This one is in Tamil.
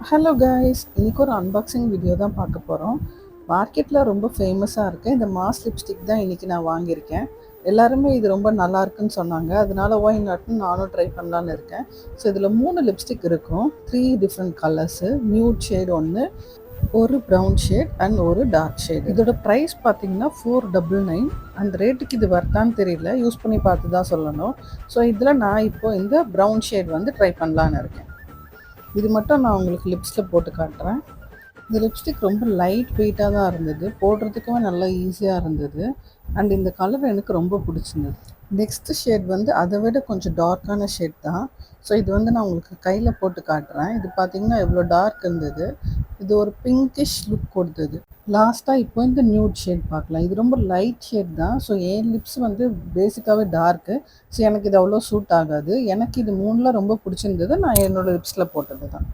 ஹலோ கைஸ், இன்னைக்கு ஒரு அன்பாக்சிங் வீடியோ தான் பார்க்க போகிறோம். மார்க்கெட்டில் ரொம்ப ஃபேமஸாக இருக்குது இந்த மாஸ் லிப்ஸ்டிக் தான் இன்றைக்கி நான் வாங்கியிருக்கேன். எல்லாருமே இது ரொம்ப நல்லா இருக்குன்னு சொன்னாங்க, அதனால ஒய் நாட்னு நானும் ட்ரை பண்ணலான்னு இருக்கேன். ஸோ இதில் 3 லிப்ஸ்டிக் இருக்கும், 3 டிஃப்ரெண்ட் கலர்ஸு, நியூட் ஷேட் ஒன்று, ஒரு ப்ரௌன் ஷேட் அண்ட் ஒரு டார்க் ஷேட். இதோட ப்ரைஸ் பார்த்தீங்கன்னா 499. அந்த ரேட்டுக்கு இது வர்த்தான்னு தெரியல, யூஸ் பண்ணி பார்த்து தான் சொல்லணும். ஸோ இதில் நான் இப்போது இந்த ப்ரௌன் ஷேட் வந்து ட்ரை பண்ணலான்னு இருக்கேன். இது மட்டும் நான் உங்களுக்கு லிப்ஸில் போட்டு காட்டுறேன். இந்த லிப்ஸ்டிக் ரொம்ப லைட் வெயிட்டாக தான் இருந்தது, போடுறதுக்குமே நல்லா ஈஸியாக இருந்தது. அண்ட் இந்த கலர் எனக்கு ரொம்ப பிடிச்சிருந்தது. நெக்ஸ்ட்டு ஷேட் வந்து அதை விட கொஞ்சம் டார்க்கான ஷேட் தான். ஸோ இது வந்து நான் உங்களுக்கு கையில் போட்டு காட்டுறேன். இது பார்த்திங்கன்னா எவ்வளோ டார்க் இருந்தது, இது ஒரு பிங்கிஷ் லுக் கொடுத்தது. லாஸ்ட்டாக இப்போ இந்த நியூட் ஷேட் பார்க்கலாம். இது ரொம்ப லைட் ஷேட் தான். ஸோ என் லிப்ஸ் வந்து பேசிக்காகவே டார்க்கு. ஸோ எனக்கு இது அவ்வளோ சூட் ஆகாது. எனக்கு இது 3ல் ரொம்ப பிடிச்சிருந்தது, நான் என்னோடய லிப்ஸில் போட்டது தான்.